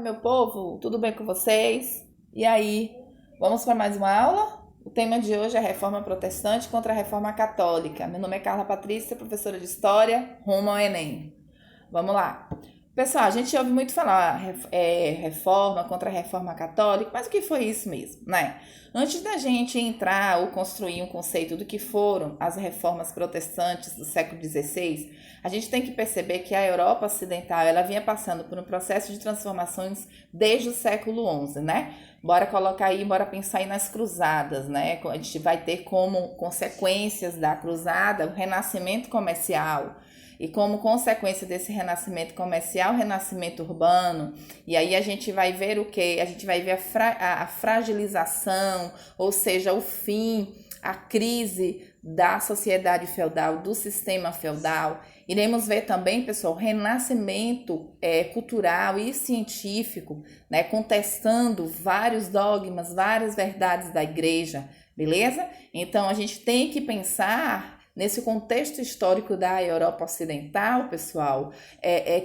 meu povo, tudo bem com vocês? E aí, vamos para mais uma aula? O tema de hoje é Reforma Protestante contra a Reforma Católica. Meu nome é Carla Patrícia, professora de História, rumo ao Enem. Vamos lá. Pessoal, a gente ouve muito falar reforma contra a reforma católica, mas o que foi isso mesmo, né? Antes da gente entrar ou construir um conceito do que foram as reformas protestantes do século XVI, a gente tem que perceber que a Europa Ocidental ela vinha passando por um processo de transformações desde o século XI, né? Bora pensar aí nas cruzadas, né? A gente vai ter como consequências da cruzada o renascimento comercial, e como consequência desse renascimento comercial, renascimento urbano, e aí a gente vai ver o quê? A gente vai ver a fragilização, ou seja, o fim, a crise da sociedade feudal, do sistema feudal. Iremos ver também, pessoal, o renascimento cultural e científico, né, contestando vários dogmas, várias verdades da igreja, beleza? Então, a gente tem que pensar nesse contexto histórico da Europa Ocidental, pessoal,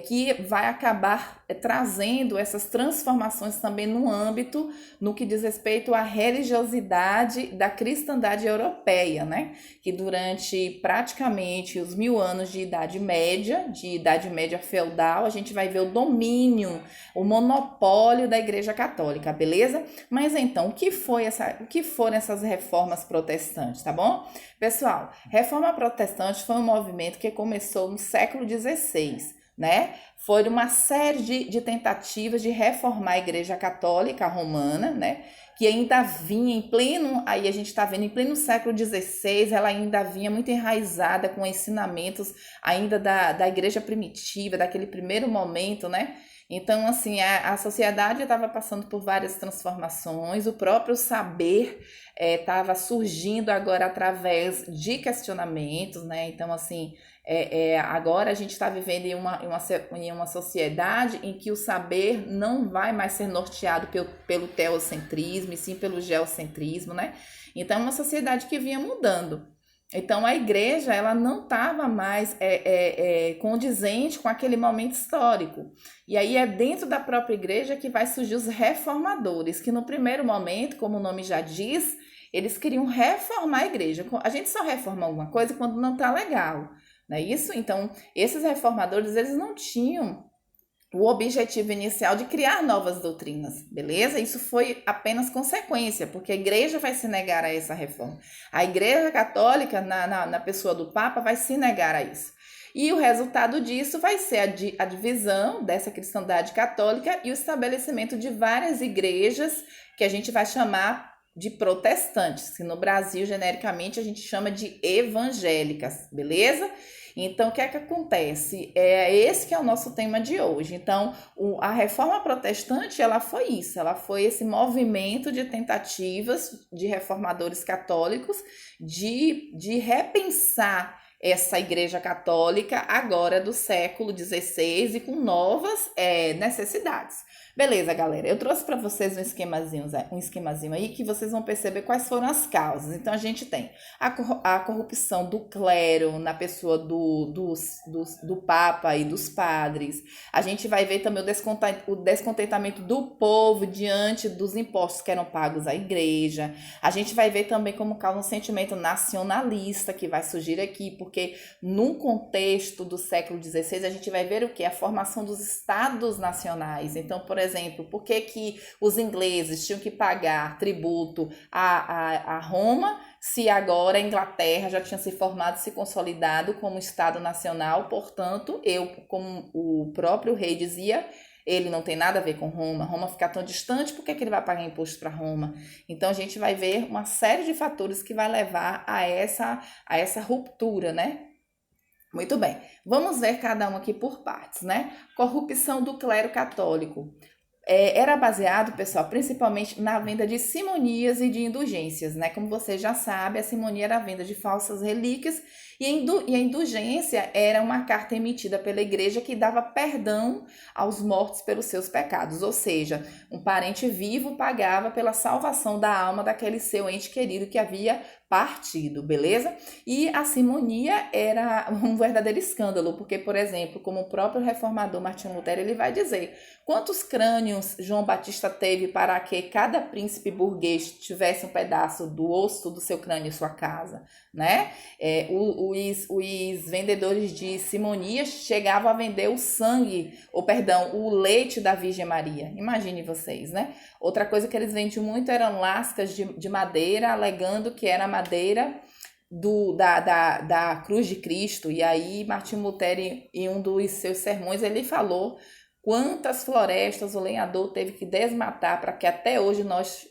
que vai acabar trazendo essas transformações também no âmbito, no que diz respeito à religiosidade da cristandade europeia, né? Que durante praticamente os 1000 anos de Idade Média feudal, a gente vai ver o domínio, o monopólio da Igreja Católica, beleza? Mas então, o que foram essas reformas protestantes, tá bom? Pessoal, Reforma Protestante foi um movimento que começou no século XVI, né? Foi uma série de tentativas de reformar a Igreja Católica Romana, né? Que ainda vinha em pleno, aí a gente está vendo, em pleno século XVI, ela ainda vinha muito enraizada com ensinamentos ainda da Igreja primitiva, daquele primeiro momento, né? Então, assim, a sociedade estava passando por várias transformações, o próprio saber estava surgindo agora através de questionamentos, né? Então, assim, agora a gente está vivendo em uma sociedade em que o saber não vai mais ser norteado pelo teocentrismo, e sim pelo geocentrismo, né? Então, é uma sociedade que vinha mudando. Então, a igreja ela não estava mais condizente com aquele momento histórico. E aí é dentro da própria igreja que vai surgir os reformadores, que no primeiro momento, como o nome já diz, eles queriam reformar a igreja. A gente só reforma alguma coisa quando não está legal, não é isso? Então, esses reformadores, eles não tinham o objetivo inicial de criar novas doutrinas, beleza? Isso foi apenas consequência, porque a igreja vai se negar a essa reforma. A igreja católica, na pessoa do Papa, vai se negar a isso. E o resultado disso vai ser a divisão dessa cristandade católica e o estabelecimento de várias igrejas que a gente vai chamar de protestantes, que no Brasil, genericamente, a gente chama de evangélicas, beleza? Então, o que é que acontece? Esse que é o nosso tema de hoje. Então, a reforma protestante, ela foi isso, ela foi esse movimento de tentativas de reformadores católicos de repensar essa igreja católica agora do século XVI e com novas necessidades. Beleza, galera, eu trouxe para vocês um esquemazinho aí que vocês vão perceber quais foram as causas. Então, a gente tem a corrupção do clero na pessoa do Papa e dos padres. A gente vai ver também o descontentamento do povo diante dos impostos que eram pagos à igreja. A gente vai ver também como causa um sentimento nacionalista que vai surgir aqui, porque no contexto do século XVI a gente vai ver o que? A formação dos estados nacionais. Então, por exemplo, por que os ingleses tinham que pagar tributo a Roma, se agora a Inglaterra já tinha se formado, se consolidado como Estado Nacional? Portanto, como o próprio rei dizia, ele não tem nada a ver com Roma. Roma fica tão distante, por que ele vai pagar imposto para Roma? Então, a gente vai ver uma série de fatores que vai levar a essa ruptura, né? Muito bem, vamos ver cada um aqui por partes, né? Corrupção do clero católico. Era baseado, pessoal, principalmente na venda de simonias e de indulgências, né? Como você já sabe, a simonia era a venda de falsas relíquias E a indulgência era uma carta emitida pela igreja que dava perdão aos mortos pelos seus pecados, ou seja, um parente vivo pagava pela salvação da alma daquele seu ente querido que havia partido, beleza? E a simonia era um verdadeiro escândalo, porque, por exemplo, como o próprio reformador Martinho Lutero, ele vai dizer: quantos crânios João Batista teve para que cada príncipe burguês tivesse um pedaço do osso do seu crânio em sua casa, né? Os vendedores de simonia chegavam a vender o sangue, ou perdão, o leite da Virgem Maria. Imagine vocês, né? Outra coisa que eles vendiam muito eram lascas de madeira, alegando que era madeira da cruz de Cristo. E aí Martinho Lutero, em um dos seus sermões, ele falou quantas florestas o lenhador teve que desmatar para que até hoje nós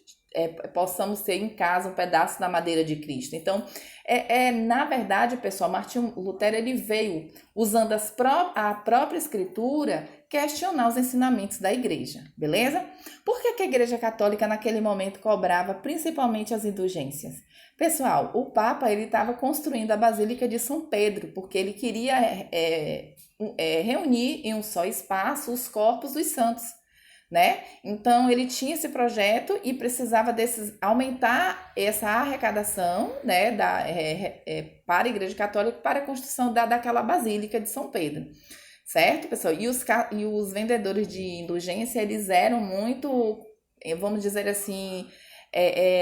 possamos ter em casa um pedaço da madeira de Cristo. Então, na verdade, pessoal, Martinho Lutero, ele veio usando a própria escritura questionar os ensinamentos da igreja, beleza? Por que a igreja católica naquele momento cobrava principalmente as indulgências? Pessoal, o Papa, ele estava construindo a Basílica de São Pedro, porque ele queria reunir em um só espaço os corpos dos santos, né? Então ele tinha esse projeto e precisava aumentar essa arrecadação, né, para a Igreja Católica, para a construção daquela Basílica de São Pedro, certo, pessoal? E os vendedores de indulgência, eles eram muito, vamos dizer assim,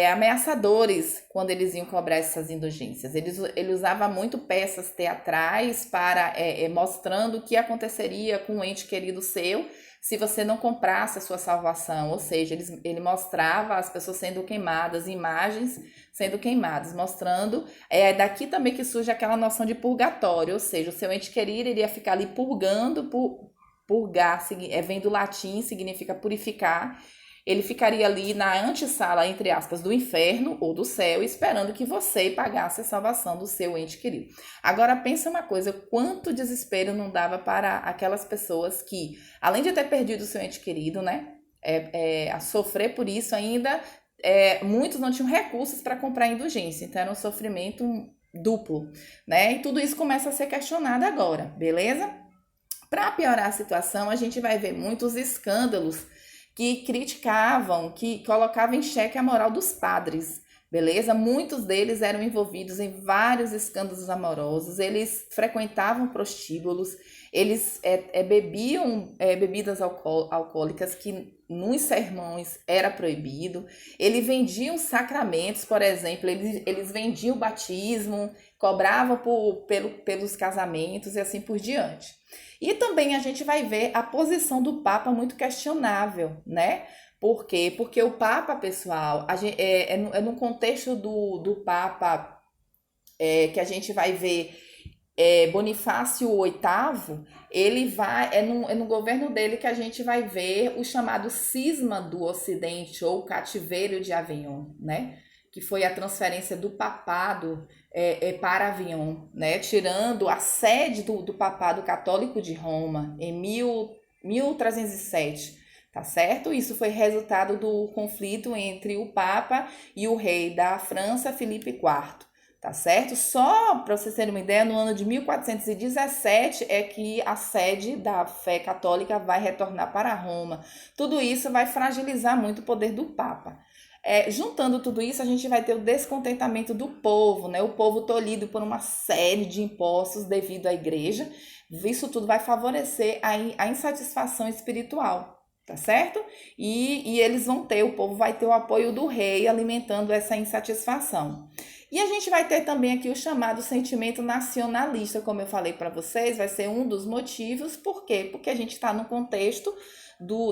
ameaçadores quando eles iam cobrar essas indulgências. Ele usava muito peças teatrais para mostrando o que aconteceria com um ente querido seu se você não comprasse a sua salvação, ou seja, ele mostrava as pessoas sendo queimadas, imagens sendo queimadas, mostrando, daqui também que surge aquela noção de purgatório, ou seja, o seu ente querido iria ficar ali purgando, purgar, vem do latim, significa purificar. Ele ficaria ali na antessala, entre aspas, do inferno ou do céu, esperando que você pagasse a salvação do seu ente querido. Agora, pensa uma coisa, quanto desespero não dava para aquelas pessoas que, além de ter perdido o seu ente querido, né, a sofrer por isso ainda, muitos não tinham recursos para comprar indulgência, então era um sofrimento duplo, né, e tudo isso começa a ser questionado agora, beleza? Para piorar a situação, a gente vai ver muitos escândalos que criticavam, que colocavam em xeque a moral dos padres, beleza? Muitos deles eram envolvidos em vários escândalos amorosos, eles frequentavam prostíbulos, eles bebiam bebidas alcoólicas que nos sermões era proibido, eles vendiam sacramentos, por exemplo, eles vendiam o batismo, cobravam pelos casamentos e assim por diante. E também a gente vai ver a posição do Papa muito questionável, né? Por quê? Porque o Papa, pessoal, no contexto do Papa que a gente vai ver Bonifácio VIII, ele vai, no governo dele que a gente vai ver o chamado cisma do Ocidente ou cativeiro de Avignon, né? Que foi a transferência do papado para Avignon, né? Tirando a sede do papado católico de Roma em 1307, tá certo? Isso foi resultado do conflito entre o Papa e o rei da França, Filipe IV, tá certo? Só para vocês terem uma ideia, no ano de 1417 é que a sede da fé católica vai retornar para Roma. Tudo isso vai fragilizar muito o poder do Papa. Juntando tudo isso, a gente vai ter o descontentamento do povo, né? O povo tolhido por uma série de impostos devido à igreja. Isso tudo vai favorecer a insatisfação espiritual, tá certo? E o povo vai ter o apoio do rei alimentando essa insatisfação. E a gente vai ter também aqui o chamado sentimento nacionalista, como eu falei para vocês, vai ser um dos motivos. Por quê? Porque a gente está no contexto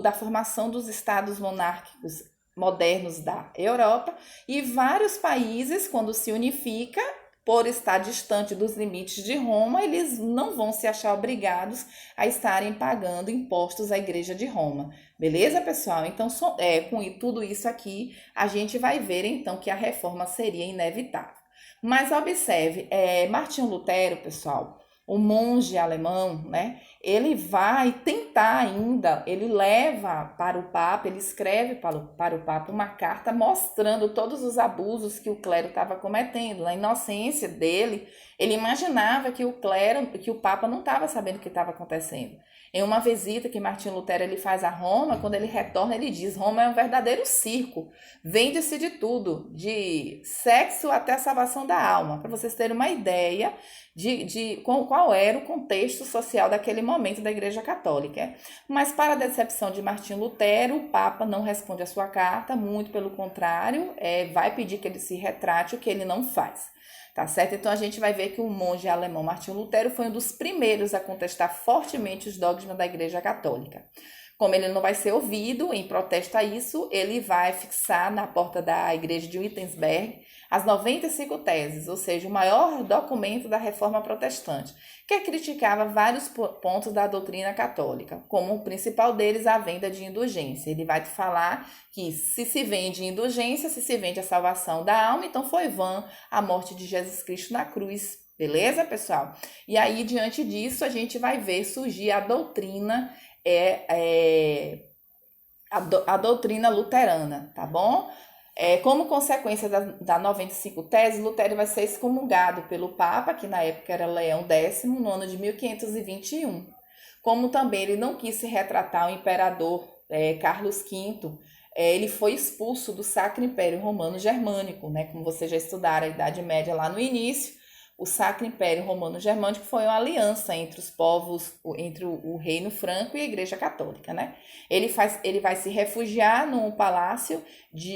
da formação dos estados monárquicos modernos da Europa, e vários países, quando se unifica, por estar distante dos limites de Roma, eles não vão se achar obrigados a estarem pagando impostos à Igreja de Roma. Beleza, pessoal? Então, com tudo isso aqui, a gente vai ver, então, que a reforma seria inevitável. Mas observe, Martinho Lutero, pessoal, o monge alemão, né, ele vai tentar ainda, ele leva para o Papa, ele escreve para o Papa uma carta mostrando todos os abusos que o clero estava cometendo. Na inocência dele, ele imaginava que o clero, que o Papa não estava sabendo o que estava acontecendo. Em uma visita que Martinho Lutero ele faz a Roma, quando ele retorna, ele diz: Roma é um verdadeiro circo, vende-se de tudo, de sexo até a salvação da alma. Para vocês terem uma ideia de qual era o contexto social daquele momento da Igreja Católica. Mas, para a decepção de Martinho Lutero, o Papa não responde a sua carta, muito pelo contrário, vai pedir que ele se retrate, o que ele não faz. Tá certo? Então a gente vai ver que o monge alemão Martinho Lutero foi um dos primeiros a contestar fortemente os dogmas da Igreja Católica. Como ele não vai ser ouvido, em protesto a isso, ele vai fixar na porta da igreja de Wittenberg as 95 teses, ou seja, o maior documento da reforma protestante, que criticava vários pontos da doutrina católica, como o principal deles a venda de indulgência. Ele vai te falar que se vende indulgência, se vende a salvação da alma, então foi vã a morte de Jesus Cristo na cruz. Beleza, pessoal? E aí, diante disso, a gente vai ver surgir a doutrina a doutrina luterana, tá bom? Como consequência da 95 teses, Lutero vai ser excomungado pelo Papa, que na época era Leão X, no ano de 1521. Como também ele não quis se retratar o imperador Carlos V, ele foi expulso do Sacro Império Romano Germânico, né? Como vocês já estudaram a Idade Média lá no início, o Sacro Império Romano Germânico foi uma aliança entre os povos, entre o Reino Franco e a Igreja Católica, né? Ele vai se refugiar num palácio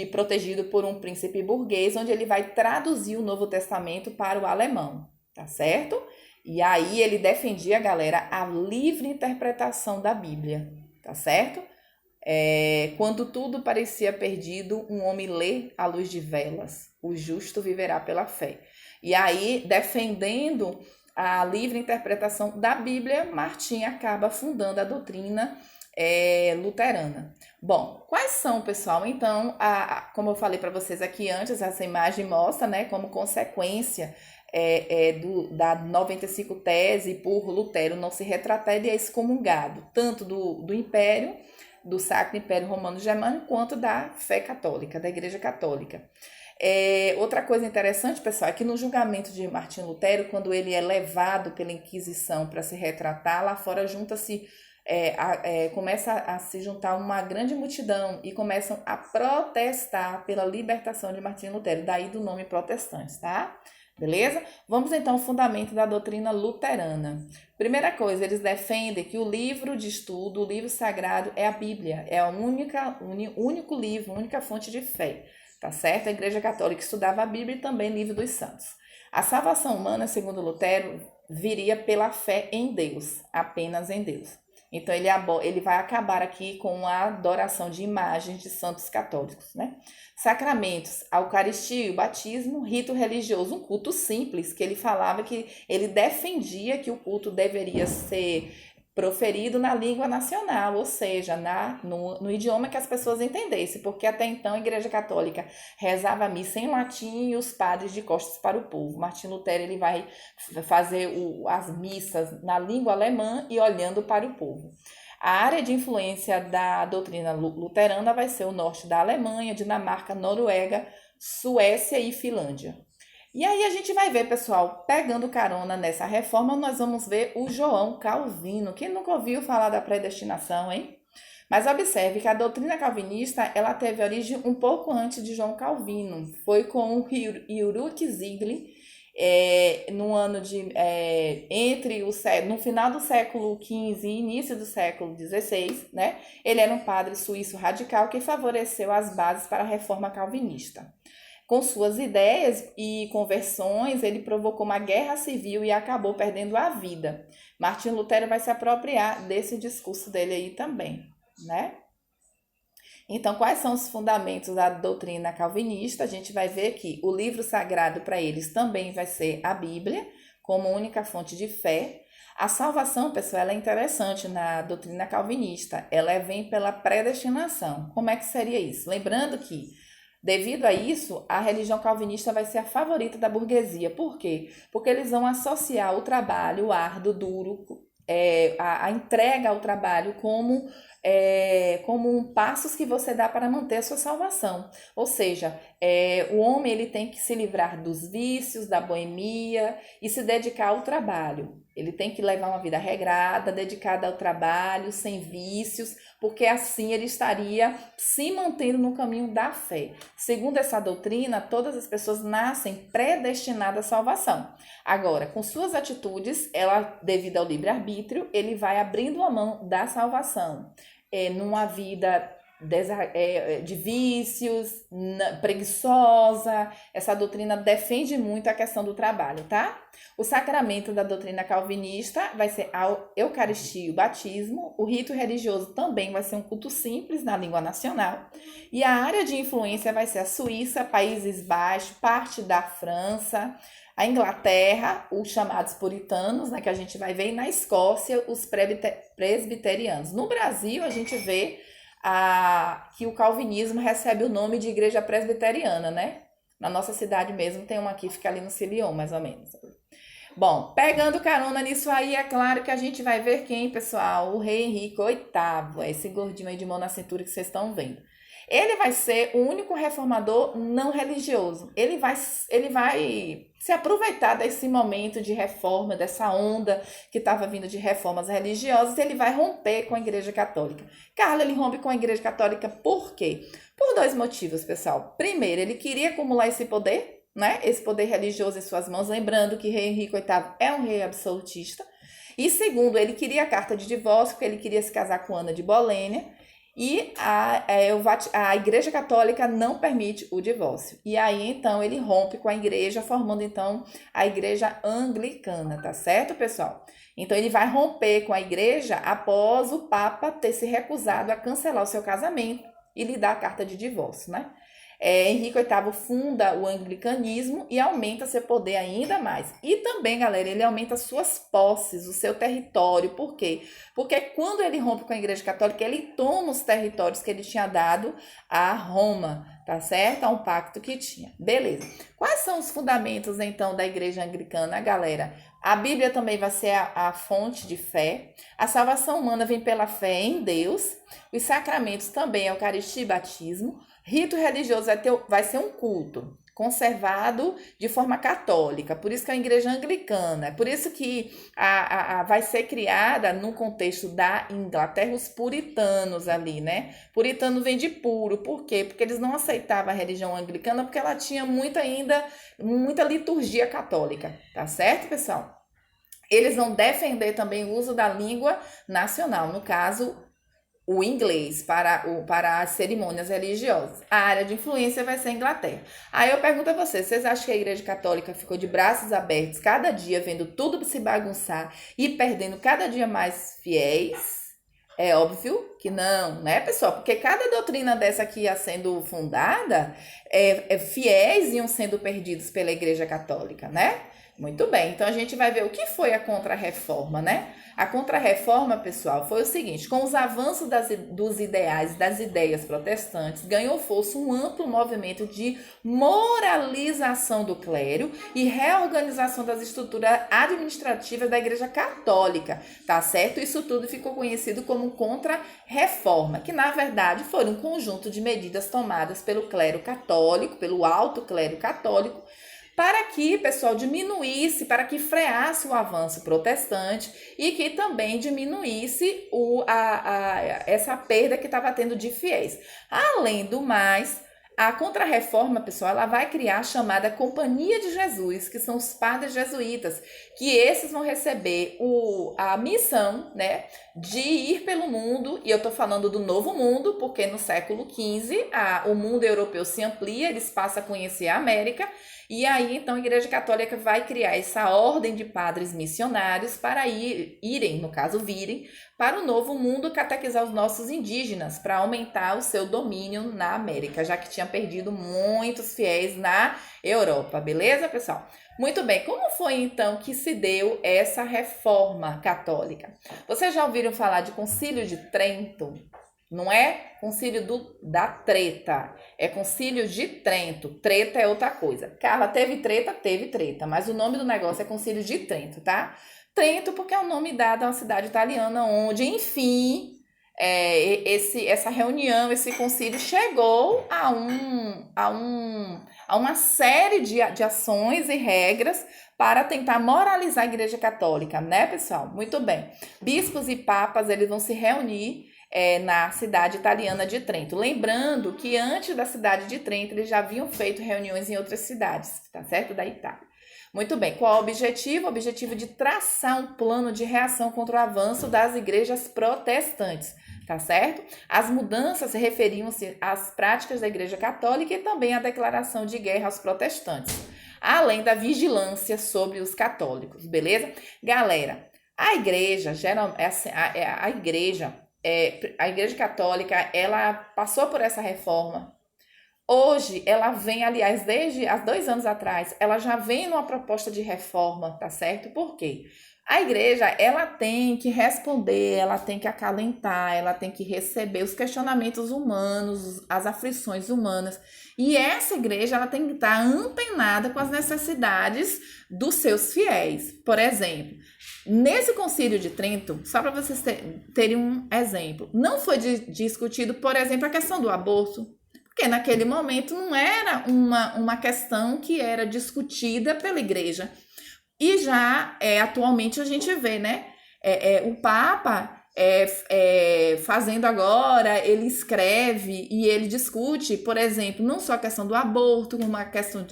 protegido por um príncipe burguês, onde ele vai traduzir o Novo Testamento para o alemão, tá certo? E aí ele defendia, galera, a livre interpretação da Bíblia, tá certo? Quando tudo parecia perdido, um homem lê à luz de velas, o justo viverá pela fé. E aí, defendendo a livre interpretação da Bíblia, Martim acaba fundando a doutrina luterana. Bom, quais são, pessoal? Então, como eu falei para vocês aqui antes, essa imagem mostra, né, como consequência da 95 tese, por Lutero não se retratar, ele é excomungado, tanto do Império, do Sacro Império Romano Germânico, quanto da fé católica, da Igreja Católica. Outra coisa interessante, pessoal, é que no julgamento de Martinho Lutero, quando ele é levado pela Inquisição para se retratar, lá fora começa a se juntar uma grande multidão e começam a protestar pela libertação de Martinho Lutero, daí do nome protestantes, tá? Beleza? Vamos então ao fundamento da doutrina luterana. Primeira coisa, eles defendem que o livro de estudo, o livro sagrado é a Bíblia, é o único livro, única fonte de fé. Tá certo? A Igreja Católica estudava a Bíblia e também Livro dos Santos. A salvação humana, segundo Lutero, viria pela fé em Deus, apenas em Deus. Então ele vai acabar aqui com a adoração de imagens de santos católicos, né? Sacramentos, a Eucaristia, o batismo, rito religioso, um culto simples, que ele falava que ele defendia que o culto deveria ser proferido na língua nacional, ou seja, no idioma que as pessoas entendessem, porque até então a Igreja Católica rezava a missa em latim e os padres de costas para o povo. Martinho Lutero ele vai fazer as missas na língua alemã e olhando para o povo. A área de influência da doutrina luterana vai ser o norte da Alemanha, Dinamarca, Noruega, Suécia e Finlândia. E aí a gente vai ver, pessoal, pegando carona nessa reforma, nós vamos ver o João Calvino. Quem nunca ouviu falar da predestinação, hein? Mas observe que a doutrina calvinista, ela teve origem um pouco antes de João Calvino. Foi com o Ulrich Zwingli, no final do século XV e início do século XVI, né? Ele era um padre suíço radical que favoreceu as bases para a reforma calvinista. Com suas ideias e conversões, ele provocou uma guerra civil e acabou perdendo a vida. Martinho Lutero vai se apropriar desse discurso dele aí também, né? Então, quais são os fundamentos da doutrina calvinista? A gente vai ver que o livro sagrado para eles também vai ser a Bíblia, como única fonte de fé. A salvação, pessoal, ela é interessante na doutrina calvinista. Ela vem pela predestinação. Como é que seria isso? Lembrando que Devido a isso, a religião calvinista vai ser a favorita da burguesia. Por quê? Porque eles vão associar o trabalho árduo, duro, a entrega ao trabalho como passos que você dá para manter a sua salvação. Ou seja, o homem ele tem que se livrar dos vícios, da boemia e se dedicar ao trabalho. Ele tem que levar uma vida regrada, dedicada ao trabalho, sem vícios, porque assim ele estaria se mantendo no caminho da fé. Segundo essa doutrina, todas as pessoas nascem predestinadas à salvação. Agora, com suas atitudes, devido ao livre-arbítrio, ele vai abrindo a mão da salvação. Numa vida de vícios, preguiçosa. Essa doutrina defende muito a questão do trabalho, tá? O sacramento da doutrina calvinista vai ser a Eucaristia e o batismo. O rito religioso também vai ser um culto simples na língua nacional. E a área de influência vai ser a Suíça, Países Baixos, parte da França, a Inglaterra, os chamados puritanos, né, que a gente vai ver, e na Escócia, os presbiterianos. No Brasil, a gente vê que o calvinismo recebe o nome de igreja presbiteriana, né? Na nossa cidade mesmo tem uma aqui, fica ali no Cilion, mais ou menos. Bom, pegando carona nisso aí, é claro que a gente vai ver quem, pessoal? O rei Henrique VIII, esse gordinho aí de mão na cintura que vocês estão vendo. Ele vai ser o único reformador não religioso. Ele vai se aproveitar desse momento de reforma, dessa onda que estava vindo de reformas religiosas, e ele vai romper com a Igreja Católica. Carlos, ele rompe com a Igreja Católica por quê? Por dois motivos, pessoal. Primeiro, ele queria acumular esse poder, né? Esse poder religioso em suas mãos, lembrando que rei Henrique VIII é um rei absolutista. E segundo, ele queria a carta de divórcio, porque ele queria se casar com Ana de Bolênia. E a Igreja Católica não permite o divórcio. E aí, então, ele rompe com a igreja, formando, então, a Igreja Anglicana, tá certo, pessoal? Então, ele vai romper com a igreja após o Papa ter se recusado a cancelar o seu casamento e lhe dar a carta de divórcio, né? Henrique VIII funda o anglicanismo e aumenta seu poder ainda mais. E também, galera, ele aumenta suas posses, o seu território. Por quê? Porque quando ele rompe com a Igreja Católica, ele toma os territórios que ele tinha dado a Roma, tá certo? A um pacto que tinha. Beleza. Quais são os fundamentos, então, da Igreja Anglicana, galera? A Bíblia também vai ser a fonte de fé. A salvação humana vem pela fé em Deus. Os sacramentos também, Eucaristia e batismo. Rito religioso vai ser um culto conservado de forma católica, por isso que é a igreja anglicana, é por isso que vai ser criada no contexto da Inglaterra os puritanos ali, né? Puritano vem de puro, por quê? Porque eles não aceitavam a religião anglicana porque ela tinha muita liturgia católica, tá certo, pessoal? Eles vão defender também o uso da língua nacional, no caso, o inglês para as cerimônias religiosas. A área de influência vai ser a Inglaterra. Aí eu pergunto a vocês acham que a Igreja Católica ficou de braços abertos cada dia, vendo tudo se bagunçar e perdendo cada dia mais fiéis? É óbvio que não, né, pessoal? Porque cada doutrina dessa que ia sendo fundada, fiéis iam sendo perdidos pela Igreja Católica, né? Muito bem, então a gente vai ver o que foi a Contra-Reforma, né? A Contra-Reforma, pessoal, foi o seguinte: com os avanços dos ideais, das ideias protestantes, ganhou força um amplo movimento de moralização do clero e reorganização das estruturas administrativas da Igreja Católica, tá certo? Isso tudo ficou conhecido como Contra-Reforma, que na verdade foi um conjunto de medidas tomadas pelo clero católico, pelo alto clero católico, para que, pessoal, diminuísse, para que freasse o avanço protestante e que também diminuísse essa perda que estava tendo de fiéis. Além do mais, a Contra-Reforma, pessoal, ela vai criar a chamada Companhia de Jesus, que são os padres jesuítas, que esses vão receber a missão, né, de ir pelo mundo, e eu estou falando do Novo Mundo, porque no século XV o mundo europeu se amplia, eles passam a conhecer a América, e aí, então, a Igreja Católica vai criar essa ordem de padres missionários para virem para o Novo Mundo catequizar os nossos indígenas, para aumentar o seu domínio na América, já que tinha perdido muitos fiéis na Europa, beleza, pessoal? Muito bem, como foi então que se deu essa reforma católica? Vocês já ouviram falar de Concílio de Trento? Não é concílio da treta, é concílio de Trento. Treta é outra coisa. Carla, teve treta? Teve treta, mas o nome do negócio é concílio de Trento, tá? Trento porque é o nome dado a uma cidade italiana onde, enfim, essa reunião, esse concílio chegou a uma série de ações e regras para tentar moralizar a Igreja Católica, né, pessoal? Muito bem. Bispos e papas, eles vão se reunir na cidade italiana de Trento. Lembrando que antes da cidade de Trento, eles já haviam feito reuniões em outras cidades, tá certo? Da Itália. Muito bem, qual o objetivo? O objetivo de traçar um plano de reação contra o avanço das igrejas protestantes, tá certo? As mudanças referiam-se às práticas da Igreja Católica e também à declaração de guerra aos protestantes, além da vigilância sobre os católicos, beleza? Galera, a igreja, a Igreja Católica, ela passou por essa reforma. Hoje, ela vem, aliás, desde há 2 anos atrás, ela já vem numa proposta de reforma, tá certo? Por quê? A igreja, ela tem que responder, ela tem que acalentar, ela tem que receber os questionamentos humanos, as aflições humanas. E essa igreja, ela tem que estar antenada com as necessidades dos seus fiéis. Por exemplo, nesse Concílio de Trento, só para vocês terem um exemplo, não foi discutido, por exemplo, a questão do aborto, porque naquele momento não era uma questão que era discutida pela igreja. E já atualmente a gente vê, né? O Papa fazendo agora, ele escreve e ele discute, por exemplo, não só a questão do aborto, como a questão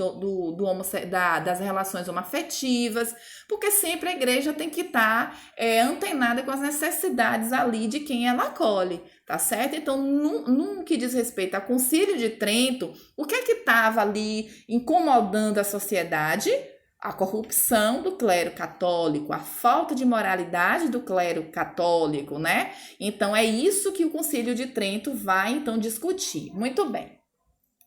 das relações homoafetivas, porque sempre a igreja tem que estar antenada com as necessidades ali de quem ela acolhe, tá certo? Então, no que diz respeito ao Concílio de Trento, o que é que estava ali incomodando a sociedade? A corrupção do clero católico, a falta de moralidade do clero católico, né? Então, é isso que o Concílio de Trento vai, então, discutir. Muito bem.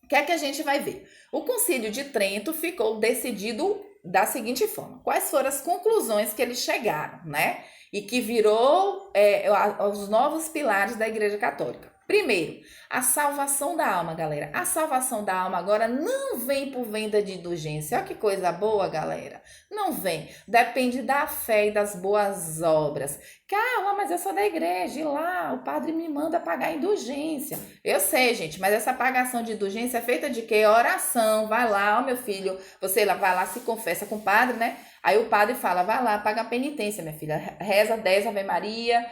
O que é que a gente vai ver? O Concílio de Trento ficou decidido da seguinte forma. Quais foram as conclusões que eles chegaram, né? E que virou os novos pilares da Igreja Católica. Primeiro, a salvação da alma, galera. A salvação da alma agora não vem por venda de indulgência. Olha que coisa boa, galera. Não vem. Depende da fé e das boas obras. Carla, mas eu sou da igreja e lá o padre me manda pagar a indulgência. Eu sei, gente, mas essa pagação de indulgência é feita de quê? Oração. Vai lá, ó meu filho, você vai lá, se confessa com o padre, né? Aí o padre fala, vai lá, paga a penitência, minha filha. Reza 10 Ave Maria,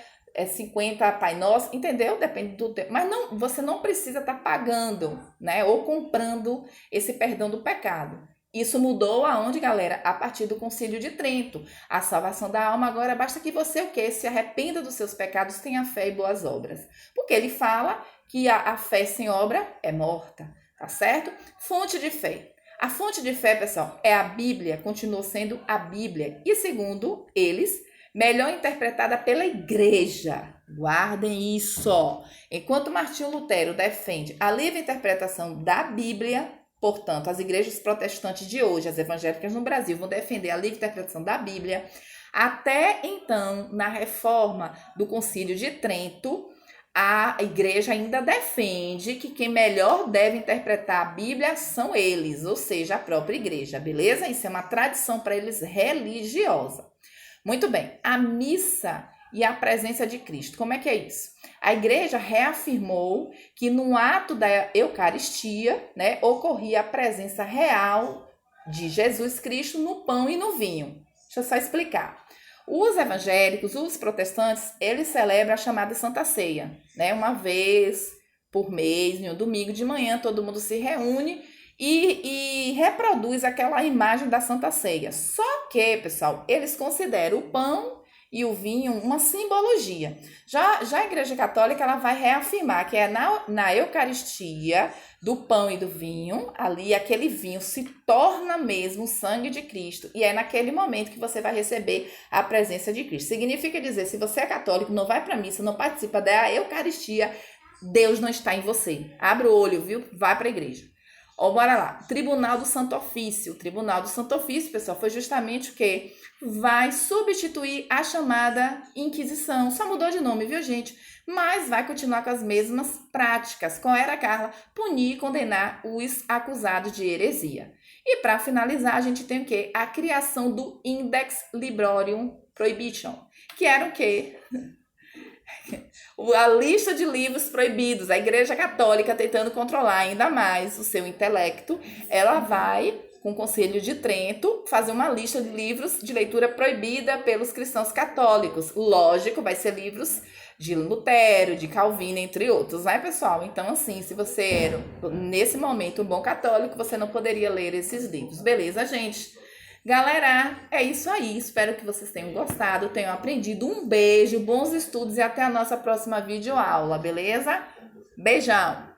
50 Pai Nosso, entendeu? Depende do tempo. Mas não, você não precisa estar pagando, né? Ou comprando esse perdão do pecado. Isso mudou aonde, galera? A partir do Concílio de Trento. A salvação da alma agora basta que você o quê? Se arrependa dos seus pecados, tenha fé e boas obras. Porque ele fala que a fé sem obra é morta, tá certo? Fonte de fé. A fonte de fé, pessoal, é a Bíblia, continua sendo a Bíblia. E segundo eles, melhor interpretada pela igreja. Guardem isso. Enquanto Martinho Lutero defende a livre interpretação da Bíblia, portanto, as igrejas protestantes de hoje, as evangélicas no Brasil, vão defender a livre interpretação da Bíblia. Até então, na reforma do Concílio de Trento, a igreja ainda defende que quem melhor deve interpretar a Bíblia são eles, ou seja, a própria igreja, beleza? Isso é uma tradição para eles religiosa. Muito bem, a missa e a presença de Cristo. Como é que é isso? A igreja reafirmou que no ato da Eucaristia, né, ocorria a presença real de Jesus Cristo no pão e no vinho. Deixa eu só explicar. Os evangélicos, os protestantes, eles celebram a chamada Santa Ceia, né? Uma vez por mês, no domingo de manhã, todo mundo se reúne e reproduz aquela imagem da Santa Ceia. Só que, pessoal, eles consideram o pão e o vinho uma simbologia. Já a Igreja Católica, ela vai reafirmar que é na Eucaristia do pão e do vinho, ali aquele vinho se torna mesmo o sangue de Cristo. E é naquele momento que você vai receber a presença de Cristo. Significa dizer, se você é católico, não vai para a missa, não participa da Eucaristia, Deus não está em você. Abre o olho, viu? Vai para a igreja. Ó, bora lá. Tribunal do Santo Ofício. O Tribunal do Santo Ofício, pessoal, foi justamente o quê? Vai substituir a chamada Inquisição. Só mudou de nome, viu, gente? Mas vai continuar com as mesmas práticas. Qual era, Carla? Punir e condenar os acusados de heresia. E para finalizar, a gente tem o quê? A criação do Index Librorum Prohibition, que era o quê? A lista de livros proibidos. A Igreja Católica, tentando controlar ainda mais o seu intelecto, ela vai, com o Conselho de Trento, fazer uma lista de livros de leitura proibida pelos cristãos católicos. Lógico, vai ser livros de Lutero, de Calvino, entre outros, né, pessoal? Então, assim, se você era, nesse momento, um bom católico, você não poderia ler esses livros. Beleza, gente? Galera, é isso aí. Espero que vocês tenham gostado, tenham aprendido. Um beijo, bons estudos e até a nossa próxima videoaula, beleza? Beijão!